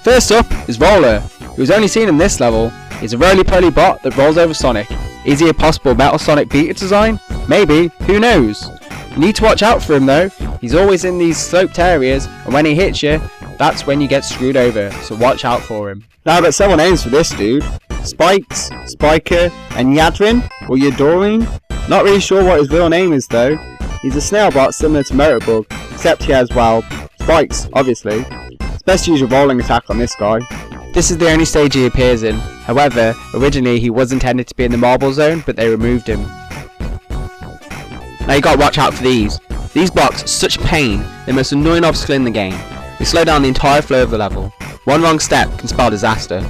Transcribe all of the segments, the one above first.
First up is Roller, who was only seen in this level. He's a roly-poly bot that rolls over Sonic. Is he a possible Metal Sonic beta design? Maybe, who knows? You need to watch out for him though. He's always in these sloped areas, and when he hits you, that's when you get screwed over, so watch out for him. Now I got several names for this dude. Spikes, Spiker, and Yadrin, or Yadorine. Not really sure what his real name is though. He's a snail bot similar to Motorbug, except he has, well, spikes, obviously. It's best to use a rolling attack on this guy. This is the only stage he appears in. However, originally he was intended to be in the marble zone, but they removed him. Now you gotta watch out for these. These blocks are such a pain, they're the most annoying obstacle in the game. They slow down the entire flow of the level. One wrong step can spell disaster.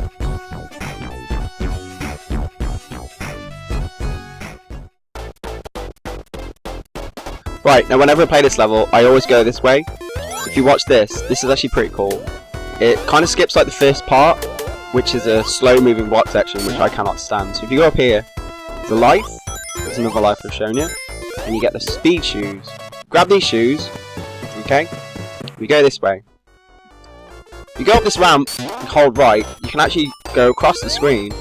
Right, now whenever I play this level, I always go this way. If you watch this is actually pretty cool. It kind of skips like the first part, which is a slow moving block section, which I cannot stand. So if you go up here, there's a life, there's another life I've shown you, and you get the speed shoes. Grab these shoes, okay? We go this way. If you go up this ramp and hold right, you can actually go across the screen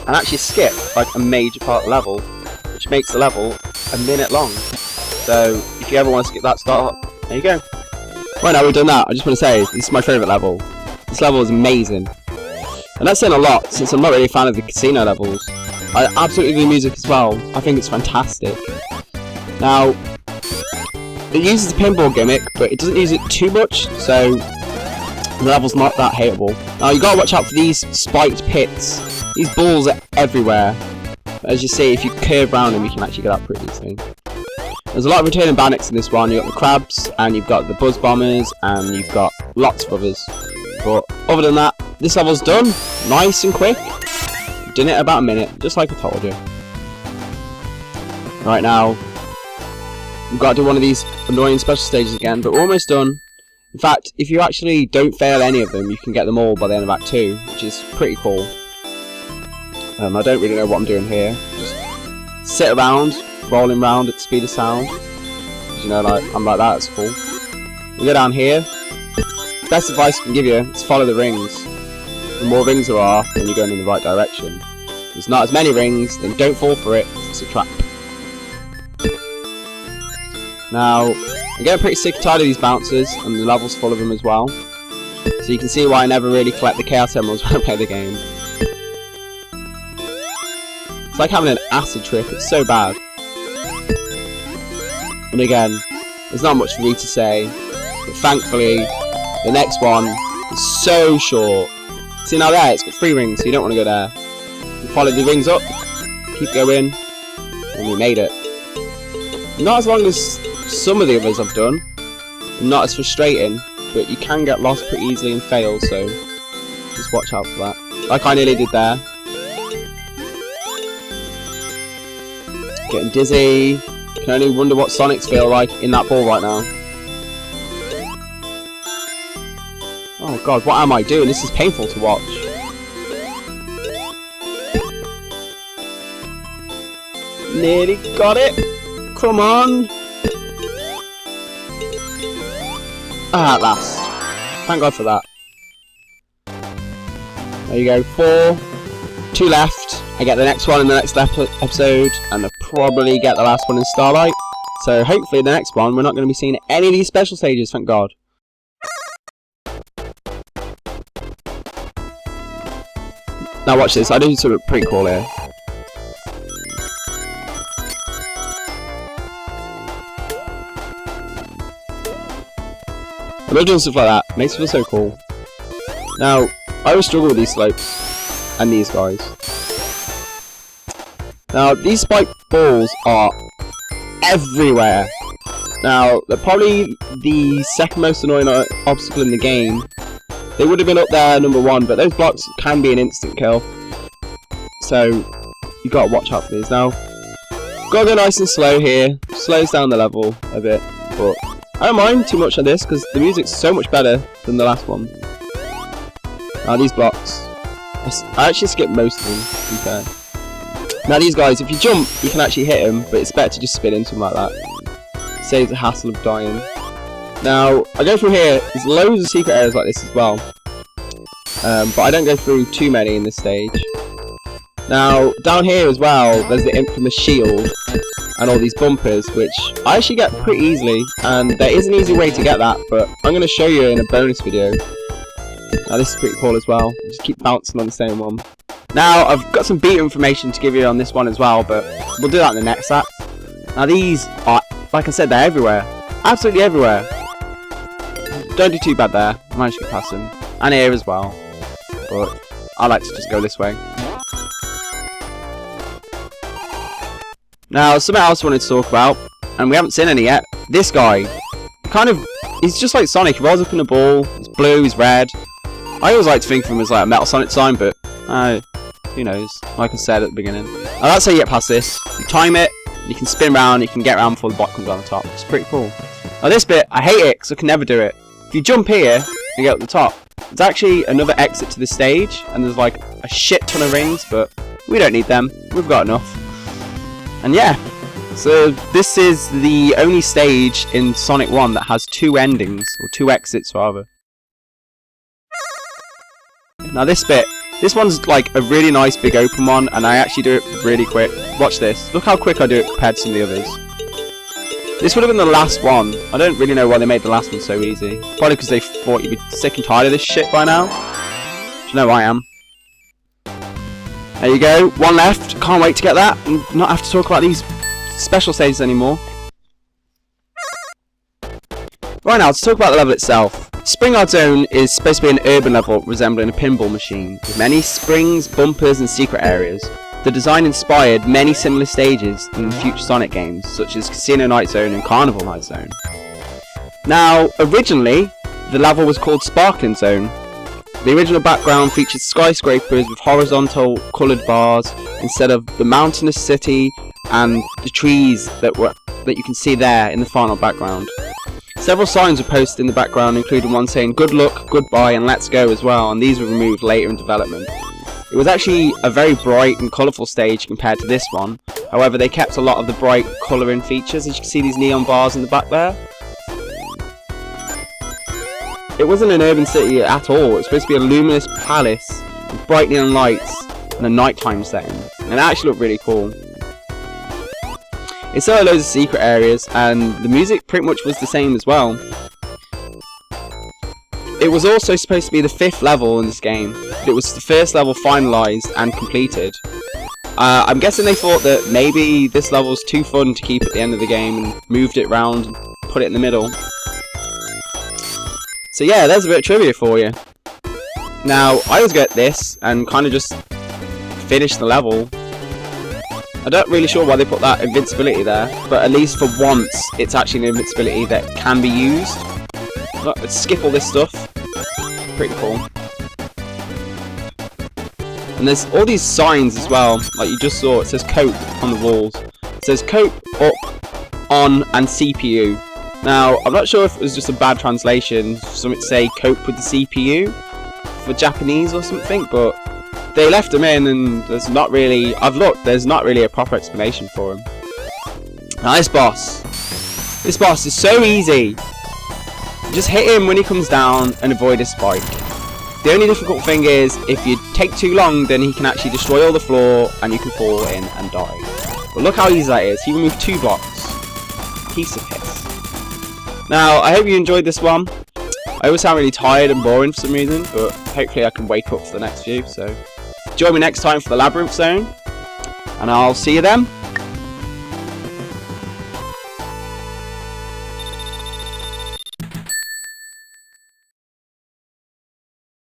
and actually skip like a major part of the level, which makes the level a minute long. So if you ever want to skip that start, there you go. Right, now we've done that, I just want to say, this is my favourite level. This level is amazing. And that's saying a lot, since I'm not really a fan of the casino levels. I absolutely love the music as well. I think it's fantastic. Now, it uses the pinball gimmick, but it doesn't use it too much, so the level's not that hateable. Now you gotta watch out for these spiked pits. These balls are everywhere. But as you see, if you curve around them, you can actually get out pretty easily. There's a lot of returning bandits in this one. You've got the crabs, and you've got the buzz bombers, and you've got lots of others. But other than that, this level's done. Nice and quick. Done it in about a minute, just like I told you. Right now, we've got to do one of these annoying special stages again, but we're almost done. In fact, if you actually don't fail any of them, you can get them all by the end of Act 2, which is pretty cool. I don't really know what I'm doing here. Just sit around, rolling around at the speed of sound. You know, like I'm like that, it's cool. We go down here. Best advice I can give you is follow the rings. The more rings there are, then you're going in the right direction. If there's not as many rings, then don't fall for it, it's a trap. Now, I'm getting pretty sick and tired of these bouncers, and the level's full of them as well. So you can see why I never really collect the Chaos Emeralds when I play the game. It's like having an acid trip, it's so bad. And again, there's not much for me to say, but thankfully, the next one is so short. See now there, it's got 3 rings, so you don't want to go there. You follow the rings up, keep going, and we made it. Not as long as some of the others I've done, not as frustrating, but you can get lost pretty easily and fail, so just watch out for that. Like I nearly did there. Getting dizzy. Can only wonder what Sonics feel like in that ball right now. Oh god, what am I doing? This is painful to watch. Nearly got it. Come on. Ah, at last. Thank God for that. There you go, 4. 2 left. I get the next one in the next episode, and I'll probably get the last one in Starlight. So hopefully the next one, we're not going to be seeing any of these special stages, thank God. Now watch this, I do something pretty cool here. I love doing stuff like that, it makes it feel so cool. Now, I always struggle with these slopes, and these guys. Now, these spike balls are everywhere. Now, they're probably the second most annoying obstacle in the game. They would have been up there number 1, but those blocks can be an instant kill. So, you gotta watch out for these. Now, gotta go nice and slow here. Slows down the level a bit, but I don't mind too much on this because the music's so much better than the last one. Now, these blocks, I actually skipped most of them, to be fair. Now these guys, if you jump, you can actually hit them, but it's better to just spin into them like that. Saves the hassle of dying. Now, I go through here, there's loads of secret areas like this as well. but I don't go through too many in this stage. Now, down here as well, there's the infamous shield and all these bumpers, which I actually get pretty easily, and there is an easy way to get that, but I'm going to show you in a bonus video. Now, this is pretty cool as well. Just keep bouncing on the same one. Now, I've got some beta information to give you on this one as well, but we'll do that in the next act. Now, these are, like I said, they're everywhere. Absolutely everywhere. Don't do too bad there. I managed to get past them. And here as well. But I like to just go this way. Now, something else I wanted to talk about, and we haven't seen any yet. This guy, he's just like Sonic. He rolls up in a ball. He's blue, he's red. I always like to think of him as like a Metal Sonic design, but who knows? Like I said at the beginning. Now, that's how you get past this. You time it, you can spin around, you can get around before the block comes on the top. It's pretty cool. Now, this bit, I hate it because I can never do it. If you jump here and get up the top, there's actually another exit to the stage, and there's like a shit ton of rings, but we don't need them. We've got enough. And yeah, so this is the only stage in Sonic 1 that has 2 endings, or 2 exits rather. Now this bit, this one's like a really nice big open one, and I actually do it really quick. Watch this, look how quick I do it compared to some of the others. This would have been the last one. I don't really know why they made the last one so easy. Probably because they thought you'd be sick and tired of this shit by now. But you know I am. There you go, one left. Can't wait to get that and not have to talk about these special stages anymore. Right now, let's talk about the level itself. Springyard Zone is supposed to be an urban level resembling a pinball machine, with many springs, bumpers and secret areas. The design inspired many similar stages in future Sonic games, such as Casino Night Zone and Carnival Night Zone. Now, originally, the level was called Sparkling Zone. The original background featured skyscrapers with horizontal coloured bars instead of the mountainous city and the trees that you can see there in the final background. Several signs were posted in the background, including one saying "Good luck, goodbye" and "Let's go" as well, and these were removed later in development. It was actually a very bright and colourful stage compared to this one. However, they kept a lot of the bright colouring features, as you can see these neon bars in the back there. It wasn't an urban city at all. It was supposed to be a luminous palace with bright neon lights and a nighttime setting, and it actually looked really cool. It still had loads of secret areas, and the music pretty much was the same as well. It was also supposed to be the 5th level in this game, but it was the first level finalised and completed. I'm guessing they thought that maybe this level was too fun to keep at the end of the game and moved it around and put it in the middle. So yeah, there's a bit of trivia for you. Now, I always get this and kind of just finish the level. I'm not really sure why they put that invincibility there, but at least for once, it's actually an invincibility that can be used. Look, let's skip all this stuff. Pretty cool. And there's all these signs as well, like you just saw. It says "Cope" on the walls. It says "Cope," "Up," "On," and "CPU." Now, I'm not sure if it was just a bad translation. Some say "Cope with the CPU" for Japanese or something, but they left them in, and there's not really. I've looked. There's not really a proper explanation for them. Now, this boss is so easy. Just hit him when he comes down and avoid his spike. The only difficult thing is, if you take too long, then he can actually destroy all the floor and you can fall in and die. But look how easy that is. He removed 2 blocks. Piece of piss. Now, I hope you enjoyed this one. I always sound really tired and boring for some reason, but hopefully I can wake up for the next few. So join me next time for the Labyrinth Zone, and I'll see you then.